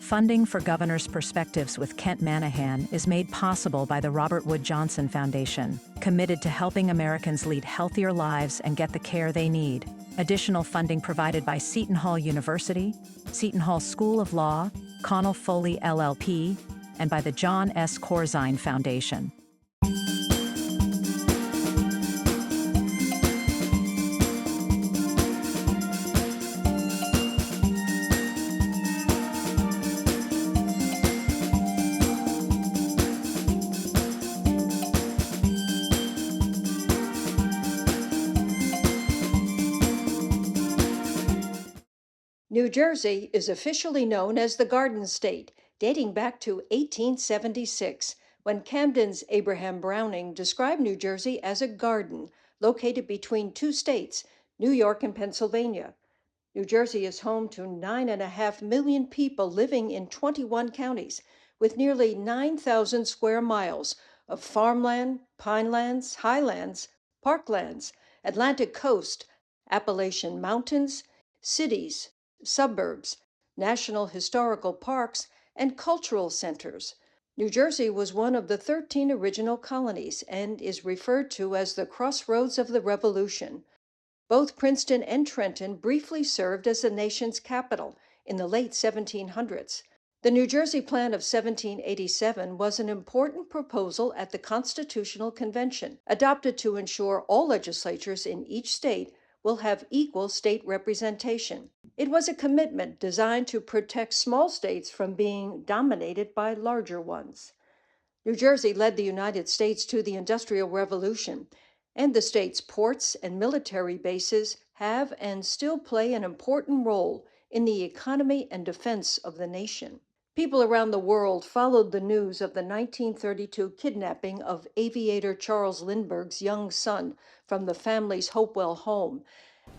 Funding for Governor's Perspectives with Kent Manahan is made possible by the Robert Wood Johnson Foundation, committed to helping Americans lead healthier lives and get the care they need. Additional funding provided by Seton Hall University, Seton Hall School of Law, Connell Foley LLP, and by the John S. Corzine Foundation. New Jersey is officially known as the Garden State, dating back to 1876, when Camden's Abraham Browning described New Jersey as a garden located between two states, New York and Pennsylvania. New Jersey is home to 9.5 million people living in 21 counties, with nearly 9,000 square miles of farmland, pinelands, highlands, parklands, Atlantic coast, Appalachian mountains, cities, suburbs, national historical parks, and cultural centers. New Jersey was one of the 13 original colonies and is referred to as the crossroads of the Revolution. Both Princeton and Trenton briefly served as the nation's capital in the late 1700s. The New Jersey Plan of 1787 was an important proposal at the Constitutional Convention, adopted to ensure all legislatures in each state will have equal state representation. It was a commitment designed to protect small states from being dominated by larger ones. New Jersey led the United States to the Industrial Revolution, and the state's ports and military bases have and still play an important role in the economy and defense of the nation. People around the world followed the news of the 1932 kidnapping of aviator Charles Lindbergh's young son from the family's Hopewell home,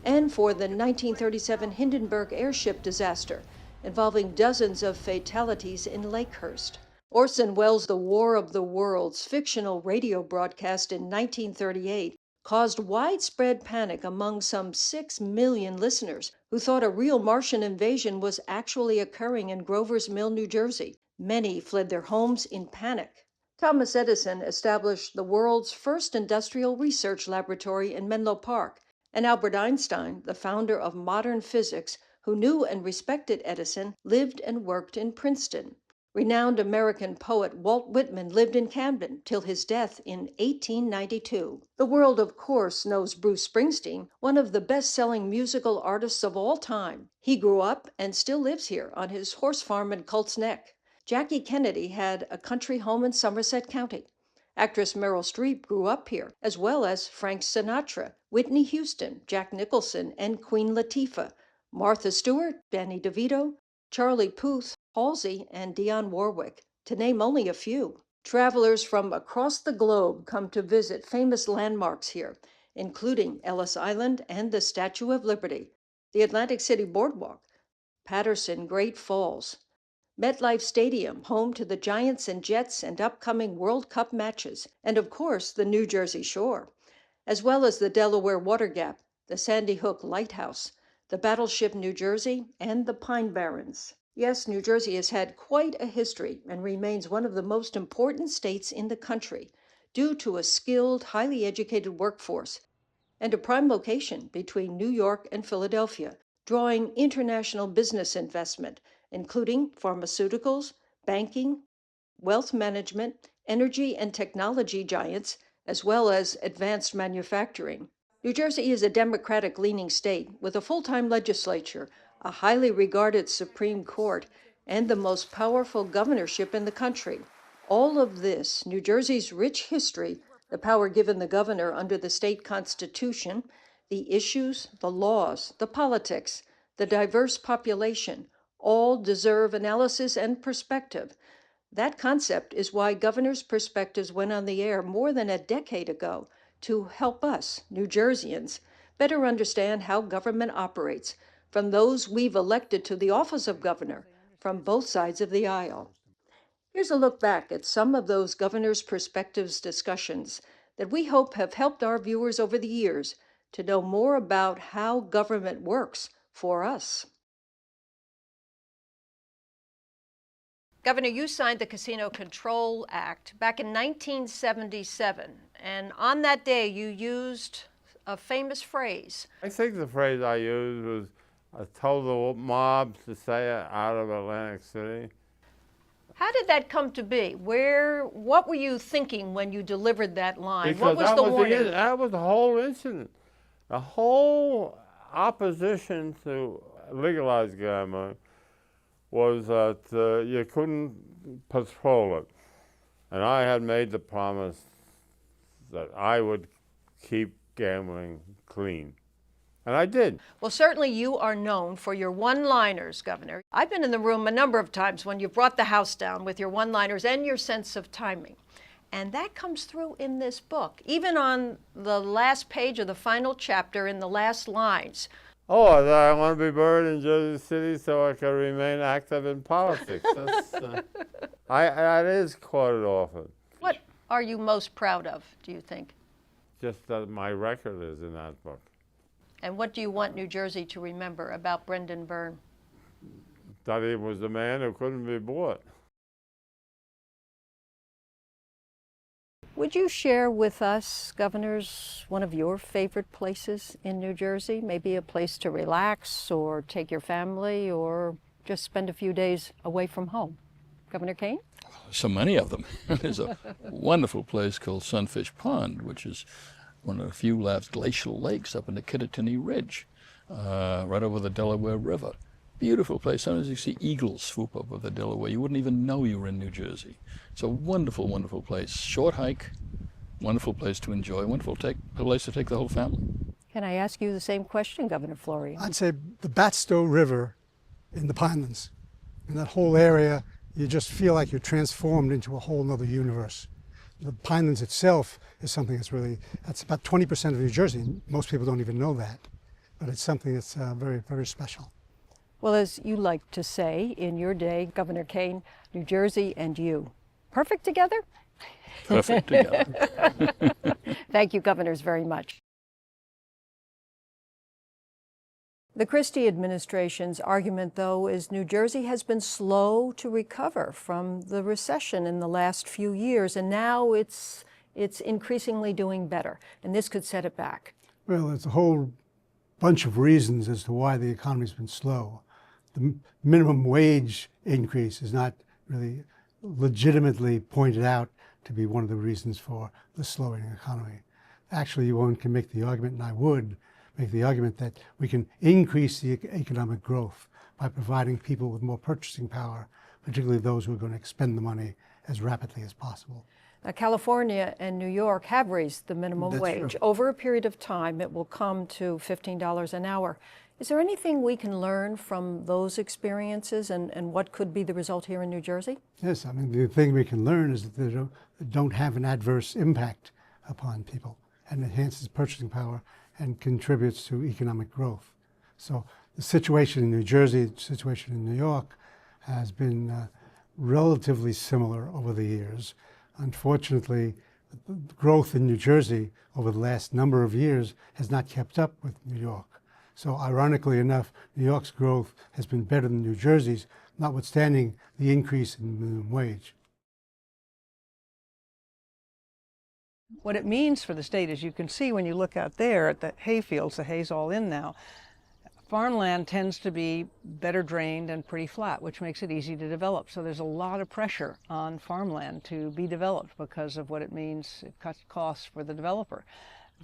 and for the 1937 Hindenburg airship disaster, involving dozens of fatalities in Lakehurst. Orson Welles' The War of the Worlds fictional radio broadcast in 1938 caused widespread panic among some 6 million listeners who thought a real Martian invasion was actually occurring in Grover's Mill, New Jersey. Many fled their homes in panic. Thomas Edison established the world's first industrial research laboratory in Menlo Park, and Albert Einstein, the founder of modern physics, who knew and respected Edison, lived and worked in Princeton. Renowned American poet Walt Whitman lived in Camden till his death in 1892. The world, of course, knows Bruce Springsteen, one of the best-selling musical artists of all time. He grew up and still lives here on his horse farm in Colts Neck. Jackie Kennedy had a country home in Somerset County. Actress Meryl Streep grew up here, as well as Frank Sinatra, Whitney Houston, Jack Nicholson, and Queen Latifah, Martha Stewart, Danny DeVito, Charlie Puth, Halsey, and Dionne Warwick, to name only a few. Travelers from across the globe come to visit famous landmarks here, including Ellis Island and the Statue of Liberty, the Atlantic City Boardwalk, Patterson Great Falls, MetLife Stadium, home to the Giants and Jets and upcoming World Cup matches, and of course, the New Jersey Shore, as well as the Delaware Water Gap, the Sandy Hook Lighthouse, the Battleship New Jersey, and the Pine Barrens. Yes, New Jersey has had quite a history and remains one of the most important states in the country due to a skilled, highly educated workforce and a prime location between New York and Philadelphia, drawing international business investment, including pharmaceuticals, banking, wealth management, energy and technology giants, as well as advanced manufacturing. New Jersey is a Democratic-leaning state with a full-time legislature, a highly regarded Supreme Court, and the most powerful governorship in the country. All of this, New Jersey's rich history, the power given the governor under the state constitution, the issues, the laws, the politics, the diverse population, all deserve analysis and perspective. That concept is why Governor's Perspectives went on the air more than a decade ago to help us, New Jerseyans, better understand how government operates from those we've elected to the office of governor from both sides of the aisle. Here's a look back at some of those Governor's Perspectives discussions that we hope have helped our viewers over the years to know more about how government works for us. Governor, you signed the Casino Control Act back in 1977, and on that day you used a famous phrase. I think the phrase I used was, I told the mob to stay out of Atlantic City. How did that come to be? What were you thinking when you delivered that line? Because what was the warning? that was the whole incident. The whole opposition to legalized gambling was that you couldn't patrol it. And I had made the promise that I would keep gambling clean. And I did. Well, certainly you are known for your one-liners, Governor. I've been in the room a number of times when you've brought the house down with your one-liners and your sense of timing. And that comes through in this book, even on the last page of the final chapter in the last lines. Oh, I want to be buried in Jersey City so I can remain active in politics. That is quoted often. What are you most proud of, do you think? Just that my record is in that book. And what do you want New Jersey to remember about Brendan Byrne? That he was a man who couldn't be bought. Would you share with us, governors, one of your favorite places in New Jersey? Maybe a place to relax or take your family or just spend a few days away from home. Governor Kane? So many of them. There's a wonderful place called Sunfish Pond, which is one of the few left glacial lakes up in the Kittatinny Ridge, right over the Delaware River. Beautiful place. Sometimes you see eagles swoop over the Delaware. You wouldn't even know you were in New Jersey. It's a wonderful, wonderful place. Short hike, wonderful place to enjoy, wonderful place to take the whole family. Can I ask you the same question, Governor Florian? I'd say the Batstow River in the Pinelands. In that whole area, you just feel like you're transformed into a whole nother universe. The Pinelands itself is something that's about 20% of New Jersey. Most people don't even know that, but it's something that's very, very special. Well, as you like to say in your day, Governor Kane, New Jersey and you, perfect together? Perfect together. Thank you, governors, very much. The Christie administration's argument, though, is New Jersey has been slow to recover from the recession in the last few years, and now it's increasingly doing better, and this could set it back. Well, there's a whole bunch of reasons as to why the economy's been slow. The minimum wage increase is not really legitimately pointed out to be one of the reasons for the slowing economy. Actually, one can make the argument, and I would make the argument, that we can increase the economic growth by providing people with more purchasing power, particularly those who are going to expend the money as rapidly as possible. Now, California and New York have raised the minimum wage. True. Over a period of time, it will come to $15 an hour. Is there anything we can learn from those experiences and what could be the result here in New Jersey? Yes, I mean, the thing we can learn is that they don't have an adverse impact upon people and enhances purchasing power and contributes to economic growth. So the situation in New Jersey, the situation in New York has been relatively similar over the years. Unfortunately, the growth in New Jersey over the last number of years has not kept up with New York. So ironically enough, New York's growth has been better than New Jersey's, notwithstanding the increase in minimum wage. What it means for the state, as you can see when you look out there at the hay fields, the hay's all in now, farmland tends to be better drained and pretty flat, which makes it easy to develop. So there's a lot of pressure on farmland to be developed because of what it means. It cuts costs for the developer.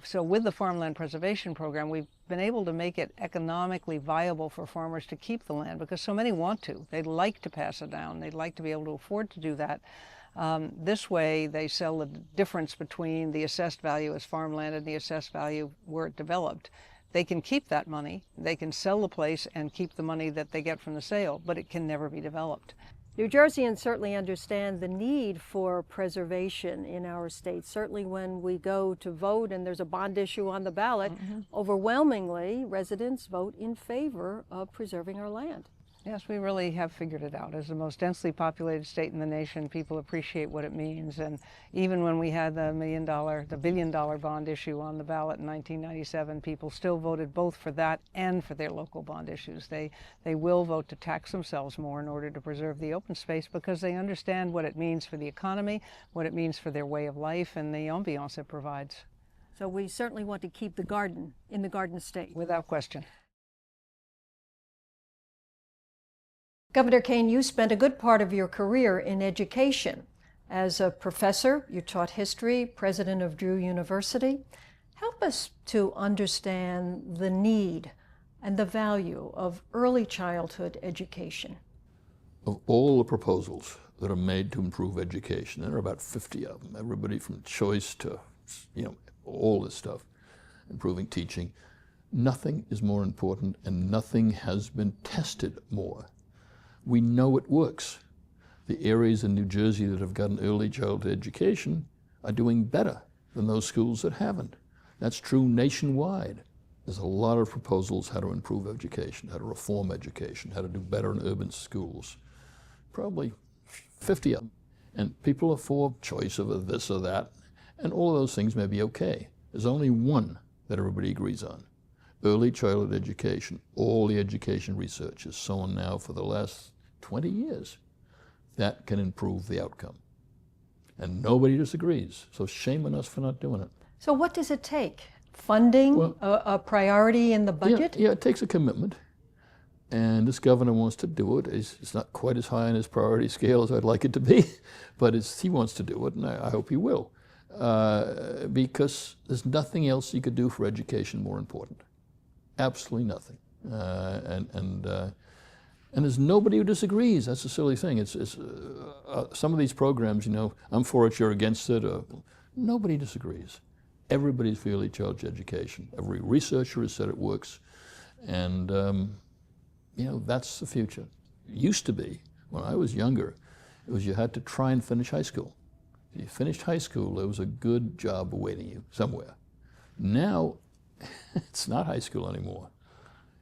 So with the Farmland Preservation Program, we've been able to make it economically viable for farmers to keep the land because so many want to. They'd like to pass it down. They'd like to be able to afford to do that. This way, they sell the difference between the assessed value as farmland and the assessed value where it developed. They can keep that money. They can sell the place and keep the money that they get from the sale, but it can never be developed. New Jerseyans certainly understand the need for preservation in our state. Certainly when we go to vote and there's a bond issue on the ballot, overwhelmingly residents vote in favor of preserving our land. Yes, we really have figured it out. As the most densely populated state in the nation, people appreciate what it means. And even when we had the billion-dollar bond issue on the ballot in 1997, people still voted both for that and for their local bond issues. They will vote to tax themselves more in order to preserve the open space because they understand what it means for the economy, what it means for their way of life, and the ambiance it provides. So we certainly want to keep the garden in the Garden State. Without question. Governor Kane, you spent a good part of your career in education. As a professor, you taught history, president of Drew University. Help us to understand the need and the value of early childhood education. Of all the proposals that are made to improve education, there are about 50 of them, everybody from choice to, all this stuff, improving teaching. Nothing is more important and nothing has been tested more. We know it works. The areas in New Jersey that have gotten early childhood education are doing better than those schools that haven't. That's true nationwide. There's a lot of proposals how to improve education, how to reform education, how to do better in urban schools. Probably 50 of them. And people are for choice of this or that, and all of those things may be okay. There's only one that everybody agrees on. Early childhood education. All the education research is shown now for the last 20 years. That can improve the outcome. And nobody disagrees, so shame on us for not doing it. So what does it take? Funding, well, a priority in the budget? Yeah, it takes a commitment. And this governor wants to do it. It's not quite as high on his priority scale as I'd like it to be, but he wants to do it, and I hope he will. Because there's nothing else you could do for education more important. Absolutely nothing. And there's nobody who disagrees. That's a silly thing. It's some of these programs, I'm for it, you're against it. Nobody disagrees. Everybody's for early childhood education. Every researcher has said it works. And, that's the future. It used to be, when I was younger, it was you had to try and finish high school. If you finished high school, there was a good job awaiting you somewhere. Now, it's not high school anymore.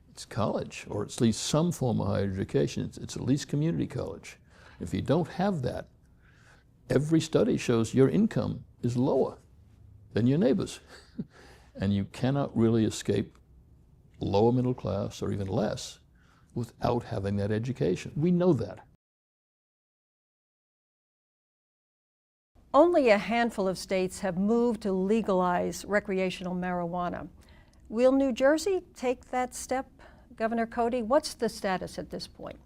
It's college, or at least some form of higher education. It's at least community college. If you don't have that, every study shows your income is lower than your neighbors. And you cannot really escape lower middle class or even less without having that education. We know that. Only a handful of states have moved to legalize recreational marijuana. Will New Jersey take that step, Governor Cody? What's the status at this point?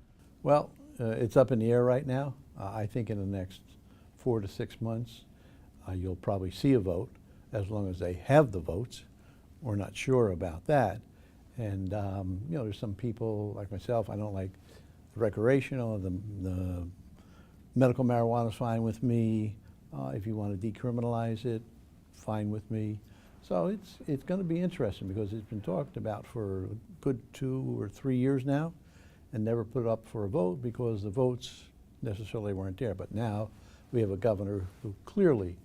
Well, it's up in the air right now. I think in the next 4 to 6 months, you'll probably see a vote, as long as they have the votes. We're not sure about that. And, there's some people like myself, I don't like the recreational, the medical marijuana is fine with me. If you want to decriminalize it, fine with me. So it's going to be interesting because it's been talked about for a good 2 or 3 years now and never put up for a vote because the votes necessarily weren't there. But now we have a governor who clearly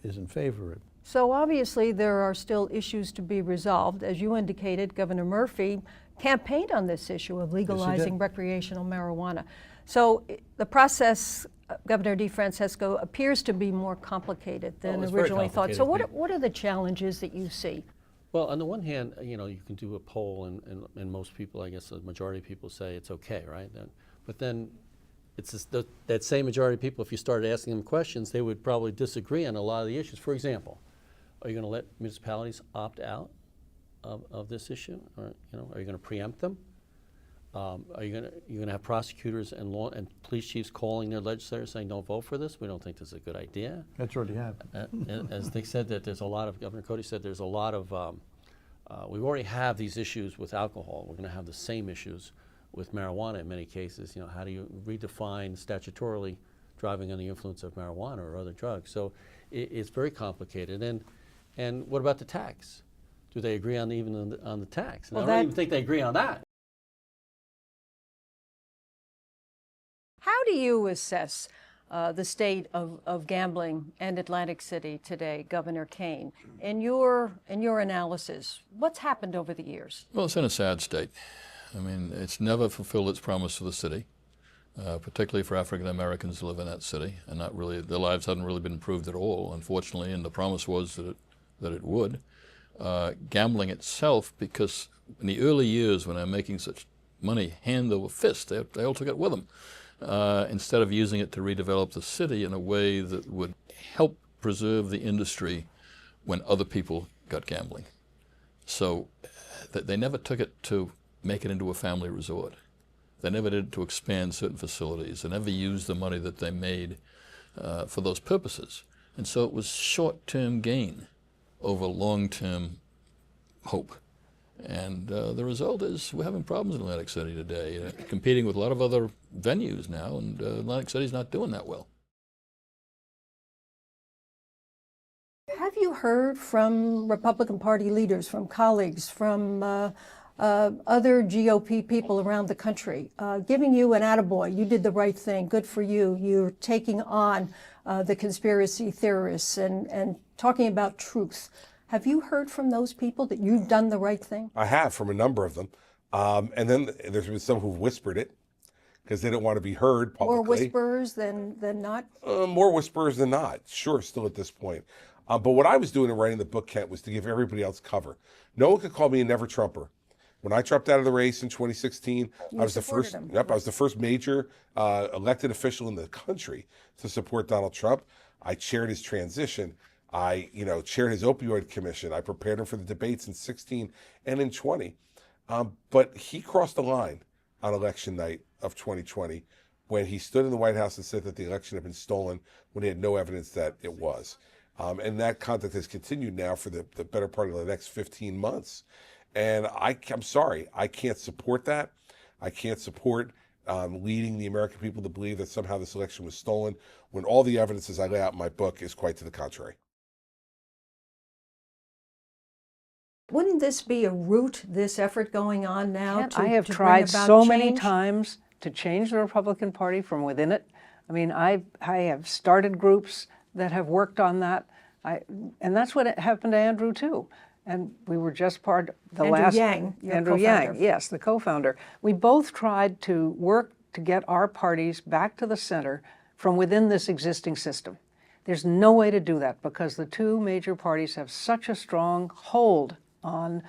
is in favor of it. So obviously there are still issues to be resolved. As you indicated, Governor Murphy campaigned on this issue of legalizing recreational marijuana. So the process, Governor DeFrancesco, appears to be more complicated than originally thought. So what are the challenges that you see? Well, on the one hand, you can do a poll and most people, I guess the majority of people say it's okay, right? But then it's that same majority of people, if you started asking them questions, they would probably disagree on a lot of the issues. For example, are you going to let municipalities opt out of this issue? Or, are you going to preempt them? Are you going to have prosecutors and police chiefs calling their legislators saying, "Don't vote for this. We don't think this is a good idea"? That's already happened. As they said, that there's a lot of, Governor Cody said, there's a lot of. We already have these issues with alcohol. We're going to have the same issues with marijuana in many cases. How do you redefine statutorily driving under the influence of marijuana or other drugs? So it's very complicated. And what about the tax? Do they agree on the tax? And I don't even think they agree on that. How do you assess the state of gambling in Atlantic City today, Governor Kane? In your analysis, what's happened over the years? Well, it's in a sad state. I mean, it's never fulfilled its promise to the city, particularly for African Americans who live in that city, and not really, their lives hadn't really been improved at all, unfortunately, and the promise was that it would. Gambling itself, because in the early years when they're making such money hand over fist, they all took it with them, instead of using it to redevelop the city in a way that would help preserve the industry when other people got gambling. So they never took it to make it into a family resort. They never did it to expand certain facilities. They never used the money that they made for those purposes. And so it was short-term gain over long-term hope. And the result is we're having problems in Atlantic City today, competing with a lot of other venues now, and Atlantic City's not doing that well. Have you heard from Republican Party leaders, from colleagues, from other GOP people around the country, giving you an attaboy, you did the right thing, good for you, you're taking on the conspiracy theorists and talking about truth? Have you heard from those people that you've done the right thing? I have, from a number of them. And then there's been some who've whispered it because they don't want to be heard publicly. More whisperers than not? More whisperers than not, sure, still at this point. But what I was doing in writing the book, Kent, was to give everybody else cover. No one could call me a never Trumper. When I dropped out of the race in 2016, I was the first. Yep, I was the first major elected official in the country to support Donald Trump. I chaired his transition. I, chaired his opioid commission. I prepared him for the debates in 16 and in 20. But he crossed the line on election night of 2020 when he stood in the White House and said that the election had been stolen when he had no evidence that it was. And that conduct has continued now for the better part of the next 15 months. And I'm sorry, I can't support that. I can't support leading the American people to believe that somehow this election was stolen when all the evidence, as I lay out in my book, is quite to the contrary. Wouldn't this be a root, this effort going on now? I have to tried bring about so many change? times to change the Republican Party from within it. I mean, I have started groups that have worked on that. And that's what happened to Andrew, too. And we were just part of the last... Andrew Yang, yes, the co-founder. We both tried to work to get our parties back to the center from within this existing system. There's no way to do that because the two major parties have such a strong hold on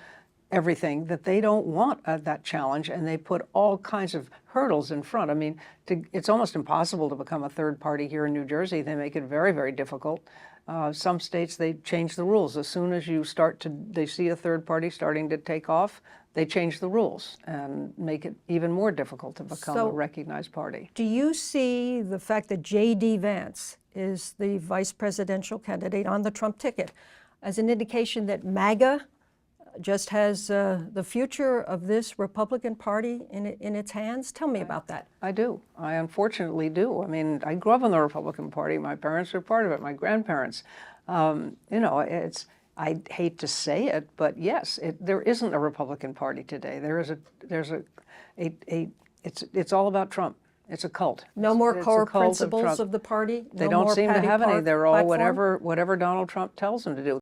everything that they don't want that challenge, and they put all kinds of hurdles in front. I mean, it's almost impossible to become a third party here in New Jersey. They make it very, very difficult. Some states, they change the rules. As soon as they see a third party starting to take off, they change the rules and make it even more difficult to become a recognized party. Do you see the fact that J.D. Vance is the vice presidential candidate on the Trump ticket as an indication that MAGA just has the future of this Republican Party in its hands? Tell me about that. I do. I unfortunately do. I mean, I grew up in the Republican Party. My parents were part of it, my grandparents. I hate to say it, but yes, there isn't a Republican Party today. It's all about Trump. It's a cult. No more core principles of the party? They don't seem to have any. They're all whatever Donald Trump tells them to do.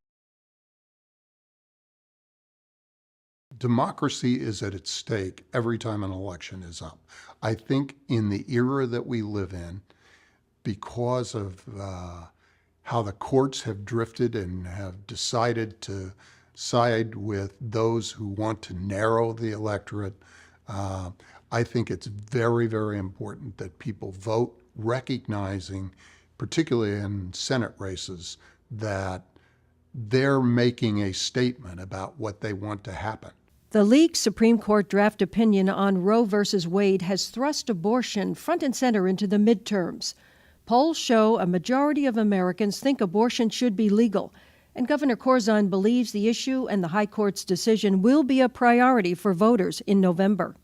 Democracy is at its stake every time an election is up. I think in the era that we live in, because of how the courts have drifted and have decided to side with those who want to narrow the electorate, I think it's very, very important that people vote recognizing, particularly in Senate races, that they're making a statement about what they want to happen. The leaked Supreme Court draft opinion on Roe v. Wade has thrust abortion front and center into the midterms. Polls show a majority of Americans think abortion should be legal, and Governor Corzine believes the issue and the High Court's decision will be a priority for voters in November.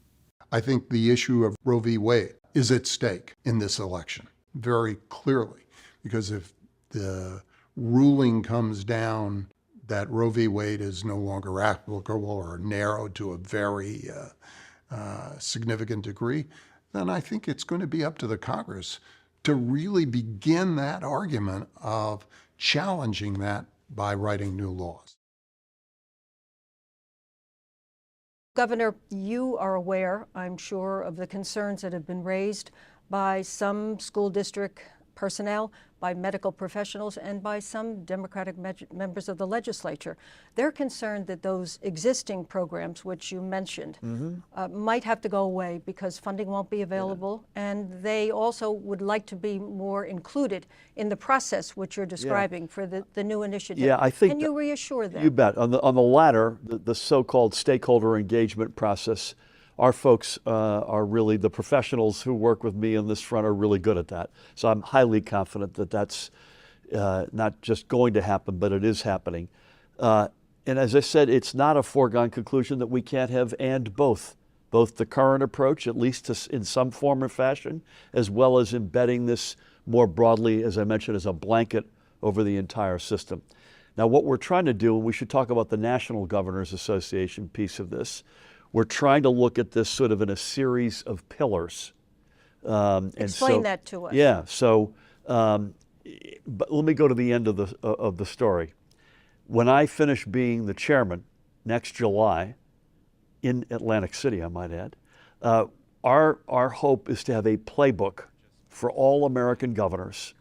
I think the issue of Roe v. Wade is at stake in this election, very clearly, because if the ruling comes down that Roe v. Wade is no longer applicable or narrowed to a very significant degree, then I think it's going to be up to the Congress to really begin that argument of challenging that by writing new laws. Governor, you are aware, I'm sure, of the concerns that have been raised by some school district personnel, by medical professionals, and by some Democratic members of the legislature. They're concerned that those existing programs, which you mentioned, might have to go away because funding won't be available, and they also would like to be more included in the process which you're describing for the new initiative. Yeah, I think Can you reassure them? You bet. On the latter, the so-called stakeholder engagement process, our folks are really, the professionals who work with me on this front are really good at that. So I'm highly confident that that's not just going to happen, but it is happening. And as I said, it's not a foregone conclusion that we can't have and both the current approach, at least in some form or fashion, as well as embedding this more broadly, as I mentioned, as a blanket over the entire system. Now, what we're trying to do, and we should talk about the National Governors Association piece of this, we're trying to look at this sort of in a series of pillars. Explain that to us. Yeah, so but let me go to the end of the story. When I finish being the chairman next July, in Atlantic City, I might add, our hope is to have a playbook for all American governors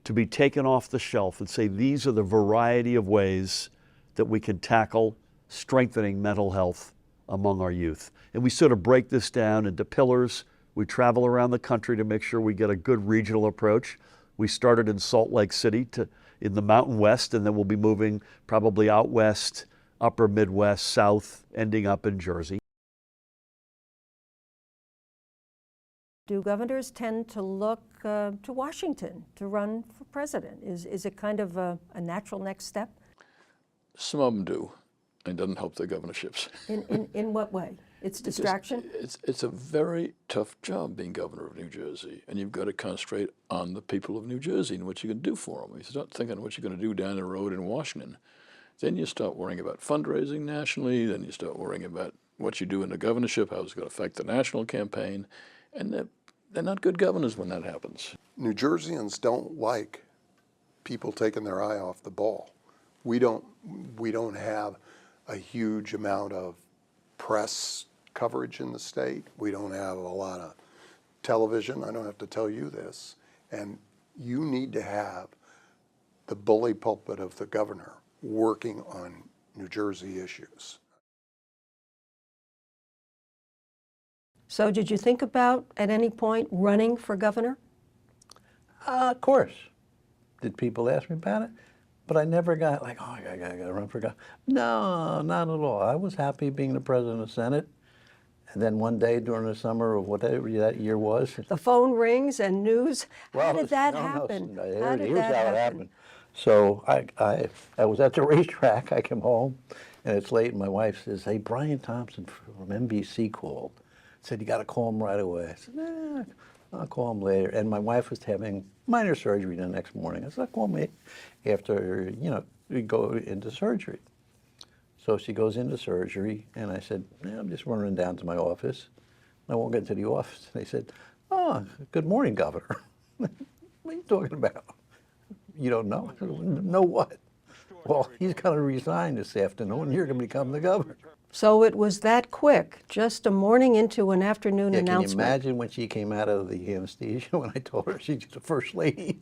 to be taken off the shelf and say these are the variety of ways that we can tackle strengthening mental health among our youth. And we sort of break this down into pillars. We travel around the country to make sure we get a good regional approach. We started in Salt Lake City in the Mountain West, and then we'll be moving probably out west, upper Midwest, south, ending up in Jersey. Do governors tend to look to Washington to run for president? Is it kind of a natural next step? Some of them do. It doesn't help their governorships. In what way? It's distraction? It's a very tough job being governor of New Jersey, and you've got to concentrate on the people of New Jersey and what you can do for them. You start thinking what you're going to do down the road in Washington. Then you start worrying about fundraising nationally, then you start worrying about what you do in the governorship, how it's going to affect the national campaign, and they're not good governors when that happens. New Jerseyans don't like people taking their eye off the ball. We don't have a huge amount of press coverage in the state. We don't have a lot of television. I don't have to tell you this. And you need to have the bully pulpit of the governor working on New Jersey issues. So did you think about, at any point, running for governor? Of course. Did people ask me about it? But I never got like, oh, I gotta run for governor. No, not at all. I was happy being the president of the Senate. And then one day during the summer of whatever that year was. The phone rings and news. Well, How did that no, happen? No, How did here's that how it happen? happened. So I was at the racetrack. I came home, and it's late. And my wife says, "Hey, Brian Thompson from NBC called. Said you got to call him right away." I said, "Nah, I'll call him later." And my wife was having minor surgery the next morning. I said, "Call me after we go into surgery." So she goes into surgery, and I said, yeah, "I'm just running down to my office." I won't get to the office. They said, "Oh, good morning, Governor." What are you talking about? You don't know? Know what? Well, he's going to resign this afternoon. You're going to become the governor. So it was that quick, just a morning into an afternoon Yeah, announcement. can you imagine when she came out of the anesthesia when I told her she's the first lady?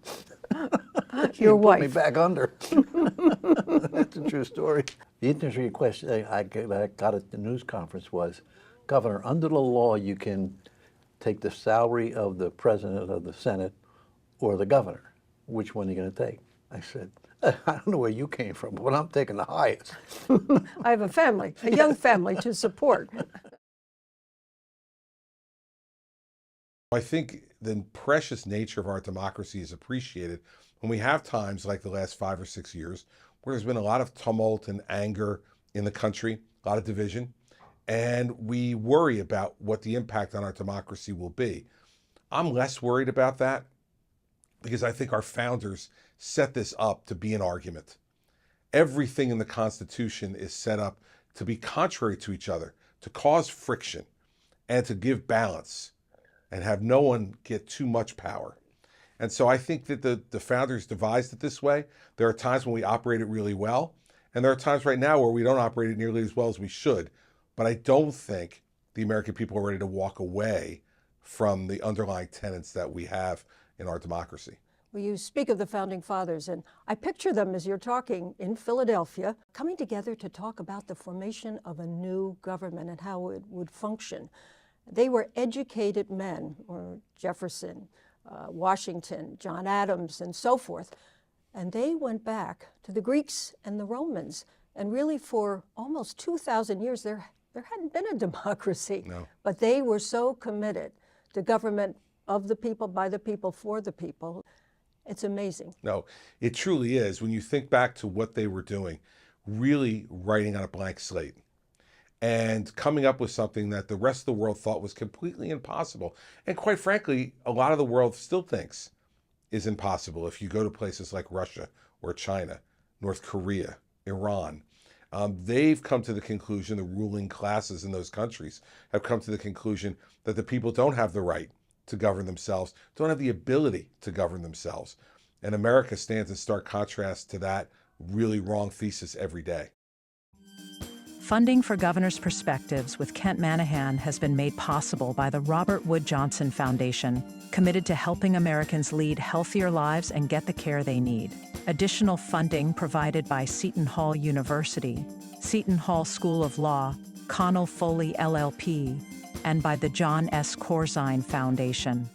She Your put wife. me back under. That's a true story. The interesting question I got at the news conference was, "Governor, under the law, you can take the salary of the president of the Senate or the governor. Which one are you going to take?" I said, "I don't know where you came from, but I'm taking the highest." I have a family, a young family to support. I think the precious nature of our democracy is appreciated when we have times like the last 5 or 6 years where there's been a lot of tumult and anger in the country, a lot of division, and we worry about what the impact on our democracy will be. I'm less worried about that because I think our founders set this up to be an argument. Everything in the Constitution is set up to be contrary to each other, to cause friction, and to give balance, and have no one get too much power. And so I think that the founders devised it this way. There are times when we operate it really well, and there are times right now where we don't operate it nearly as well as we should. but I don't think the American people are ready to walk away from the underlying tenets that we have in our democracy. Well, you speak of the Founding Fathers, and I picture them as you're talking in Philadelphia, coming together to talk about the formation of a new government and how it would function. They were educated men, or Jefferson, Washington, John Adams, and so forth, and they went back to the Greeks and the Romans, and really for almost 2,000 years there hadn't been a democracy. No. But they were so committed to government of the people, by the people, for the people. It's amazing. No, it truly is. When you think back to what they were doing, really writing on a blank slate and coming up with something that the rest of the world thought was completely impossible. And quite frankly, a lot of the world still thinks is impossible. If you go to places like Russia or China, North Korea, Iran, they've come to the conclusion, the ruling classes in those countries have come to the conclusion that the people don't have the right to govern themselves, don't have the ability to govern themselves. And America stands in stark contrast to that really wrong thesis every day. Funding for Governor's Perspectives with Kent Manahan has been made possible by the Robert Wood Johnson Foundation, committed to helping Americans lead healthier lives and get the care they need. Additional funding provided by Seton Hall University, Seton Hall School of Law, Connell Foley LLP, and by the John S. Corzine Foundation.